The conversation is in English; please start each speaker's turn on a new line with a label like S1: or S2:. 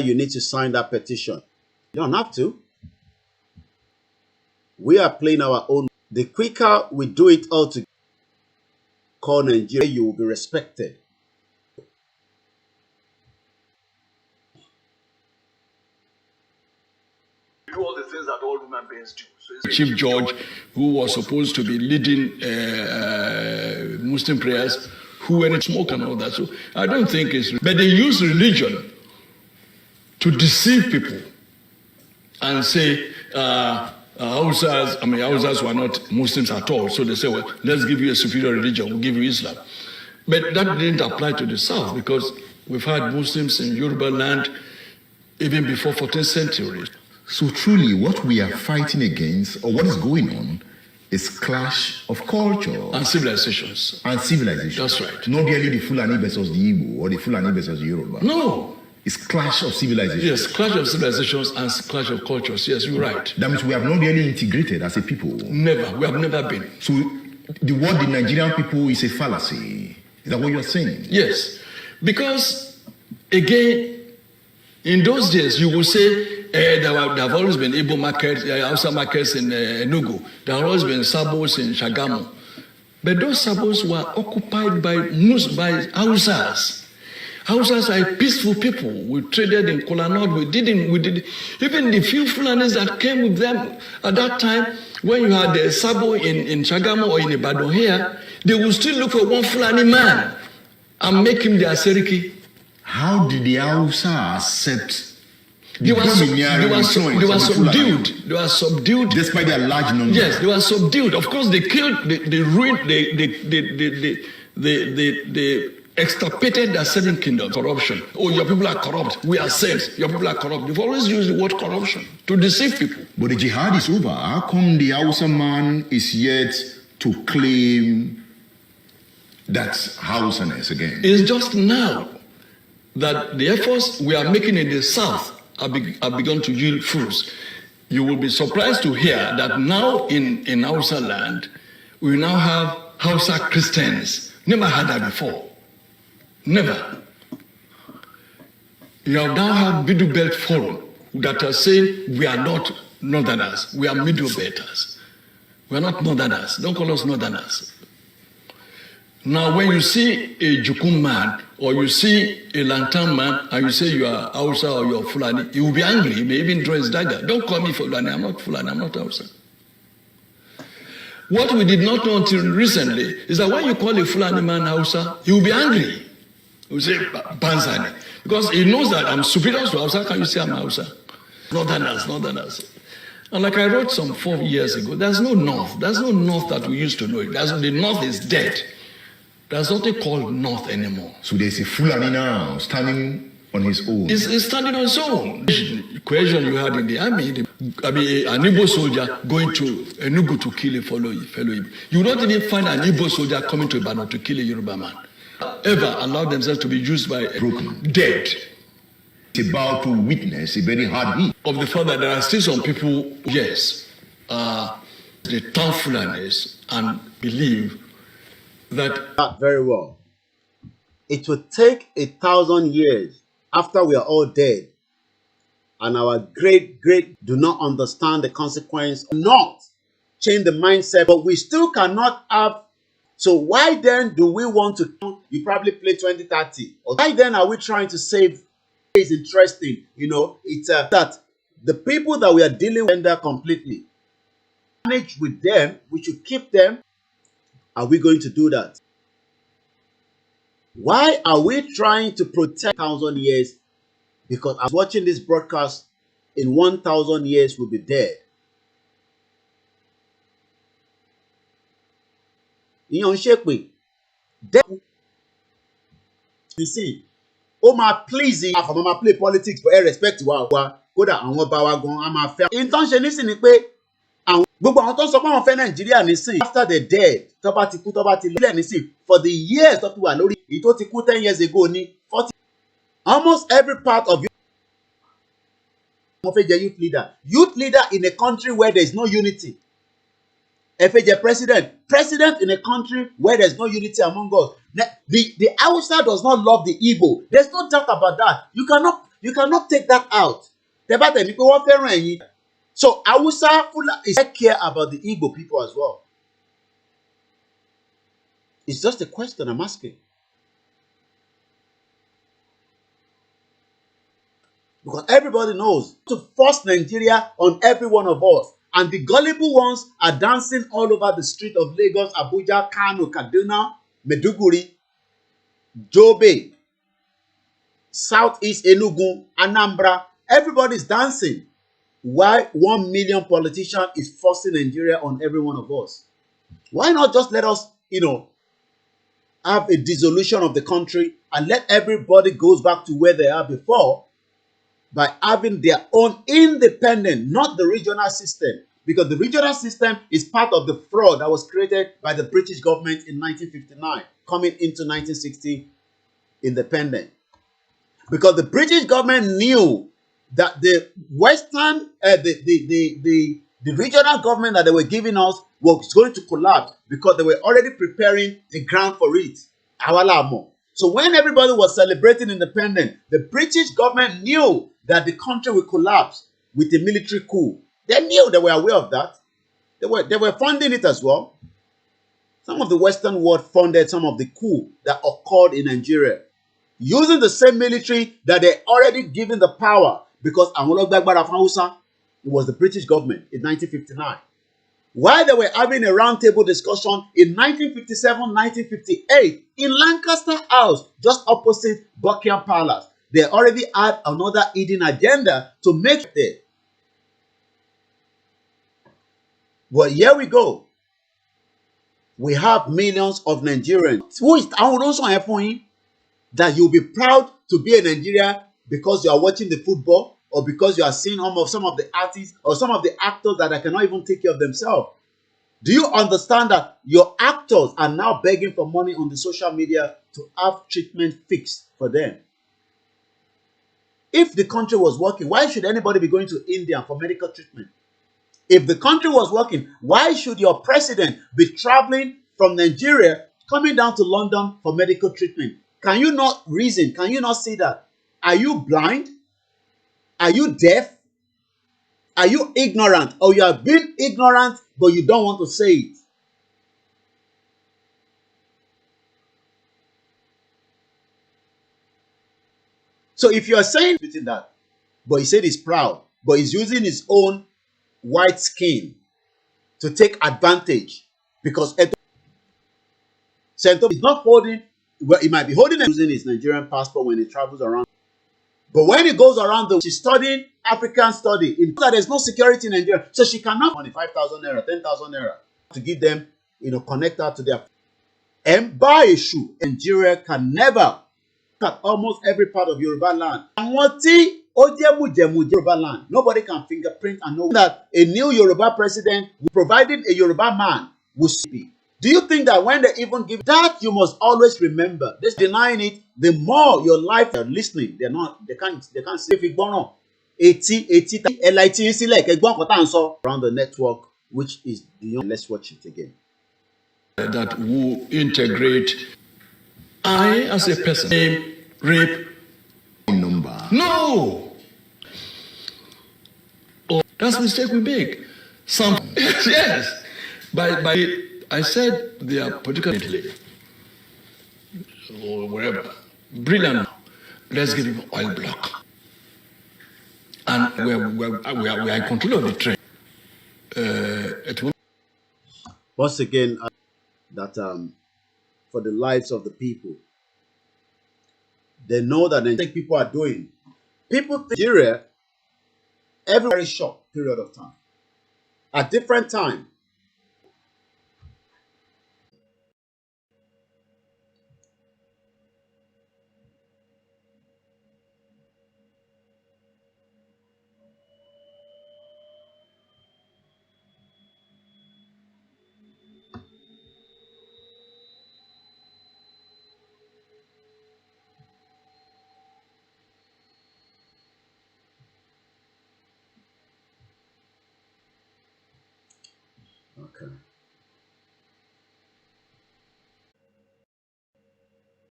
S1: you need to sign that petition. You don't have to. We are playing our own. The quicker we do it all together, call Nigeria, you will be respected.
S2: Do all the things that all human beings do. So
S3: Chief Judge, who was supposed to be leading Muslim prayers, who were in smoke and all that. So I don't think it's... But they use religion to deceive people and say, Hausas were not Muslims at all. So they say, well, let's give you a superior religion, we'll give you Islam. But that didn't apply to the South, because we've had Muslims in Yoruba land even before 14th century.
S4: So truly, what we are fighting against, or what is going on, is clash of culture.
S3: And civilizations.
S4: And civilization.
S3: That's right.
S4: Not really the Fulani versus the Igbo, or the Fulani versus the Yoruba.
S3: No.
S4: It's clash of civilizations.
S3: Yes, clash of civilizations and clash of cultures. Yes, you're right.
S4: That means we have not really integrated as a people.
S3: Never. We have never been.
S4: So the word the Nigerian people is a fallacy. Is that what you're saying?
S3: Yes. Because, again, in those days, you will say, there have always been Igbo markets, Hausa markets in Enugu. There have always been Sabos in Shagamu. But those Sabos were occupied by Hausas. Hausas are peaceful people. We traded in Kolanot. We did. Even the few Fulanis that came with them at that time, when you had the Sabo in Shagamu or in Ibadan here, they would still look for one Fulani man and make him their Seriki.
S4: How did the Hausa accept?
S3: They were subdued. They were subdued.
S4: Despite their large numbers.
S3: Yes, they were subdued. Of course, they killed, they ruined, they extirpated their 7 kingdoms. Corruption. Oh, your people are corrupt. We are saved. Your people are corrupt. You've always used the word corruption to deceive people.
S4: But the jihad is over. How come the Hausa man is yet to claim that Hausaness again?
S3: It's just now that the efforts we are making in the South have begun to yield fruits. You will be surprised to hear that now in Hausa land, we now have Hausa Christians. Never had that before. Never. You now have Middle Belt Forum that are saying we are not Northerners, we are Middle Belters. We are not Northerners. Don't call us Northerners. Now, when you see a Jukum man or you see a Lantan man and you say you are Hausa or you are Fulani, he will be angry. He may even draw his dagger. Don't call me Fulani. I'm not Fulani. I'm not Hausa. What we did not know until recently is that when you call a Fulani man Hausa, he will be angry. He will say Banzani. Because he knows that I'm superior to Hausa. How can you say I'm Hausa? Northerners. And like I wrote some 4 years ago, there's no North. There's no North that we used to know. The North is dead. There's nothing called North anymore.
S4: So there's a Fulani now standing on his own.
S3: He's standing on his own. The question you had in the army, an Igbo soldier going to Enugu to kill a fellow Igbo. You don't even find an Igbo soldier coming to Ibadan to kill a Yoruba man. Ever allow themselves to be used by dead.
S4: It's about to witness a very hard hit.
S3: Of the fact that there are still some people, yes, they turn Fulanis and believe that
S1: very well. It will take 1,000 years after we are all dead and our great do not understand the consequence, not change the mindset, but we still cannot have. So why then do we want to, you probably play 2030, or why then are we trying to save? It's interesting, you know, it's that the people that we are dealing with completely, manage with them, we should keep them. Are we going to do that? Why are we trying to protect 1,000 years? Because I was watching this broadcast, in 1,000 years we'll be dead. You see, please, I'm play politics for respect to our kódà àwọn bá wa gan a máa fẹ́. Intention nísìn ni pé gbogbo àwọn tó ń sọ pé àwọn fẹ́ Nàìjíríà nísìn after the dead tó bá ti kú tó bá ti lélẹ̀ nísìn for the years tó ti wà lórí èyí tó ti kú 10 years ago ní 40. Almost every part of you wọ́n fẹ́ jẹ youth leader in a country where there is no unity. Ẹ fẹ́ jẹ president in a country where there is no unity among us. The Hausa does not love the Igbo. There's no doubt about that. You You cannot take that out. So Hausa is care about the Igbo people as well. It's just a question I'm asking. Because everybody knows to force Nigeria on every one of us. And the gullible ones are dancing all over the street of Lagos, Abuja, Kanu, Kaduna, Meduguri, Jobe, Southeast Enugu, Anambra. Everybody's dancing. Why 1 million politician is forcing Nigeria on every one of us? Why not just let us, have a dissolution of the country and let everybody goes back to where they are before by having their own independent, not the regional system. Because the regional system is part of the fraud that was created by the British government in 1959, coming into 1960 independent. Because the British government knew that the Western, the regional government that they were giving us was going to collapse because they were already preparing the ground for it. So when everybody was celebrating independence, the British government knew that the country would collapse with a military coup. They knew, they were aware of that. They were funding it as well. Some of the Western world funded some of the coup that occurred in Nigeria, using the same military that they already given the power, because it was the British government in 1959. While they were having a roundtable discussion in 1957, 1958 in Lancaster House, just opposite Buckingham Palace, they already had another hidden agenda to make it. But here we go. We have millions of Nigerians. Who is that you'll be proud to be a Nigerian because you are watching the football, or because you are seeing some of the artists or some of the actors that cannot even take care of themselves? Do you understand that your actors are now begging for money on the social media to have treatment fixed for them? If the country was working, why should anybody be going to India for medical treatment? If the country was working, why should your president be traveling from Nigeria, coming down to London for medical treatment? Can you not reason? Can you not see that? Are you blind? Are you deaf? Are you ignorant? Or you have been ignorant, but you don't want to say it? So if you are saying that, but he said he's proud, but he's using his own white skin to take advantage, because Sento is not holding, well, he might be holding and using his Nigerian passport when he travels around. But when he goes around, she's studying African study. In that there's no security in Nigeria, so she cannot money 5,000 naira, 10,000 naira to give them, connect her to their and buy a shoe. Nigeria can never cut almost every part of Yoruba land. And Yoruba land, nobody can fingerprint and know that a new Yoruba president, provided a Yoruba man, will speak. Do you think that when they even give that, you must always remember this? Denying it, the more your life are listening, they can't say if it around the network, which is beyond. Let's watch it again.
S3: That will integrate I as a person, rape
S4: Number.
S3: no. Oh, that's the mistake we make. Some yes. By I said they are politically or wherever. Brilliant. Let's give him oil block. And we are in control of the train.
S1: Once again, that for the lives of the people, they know that the people are doing. People think Nigeria every very short period of time, at different time. Okay.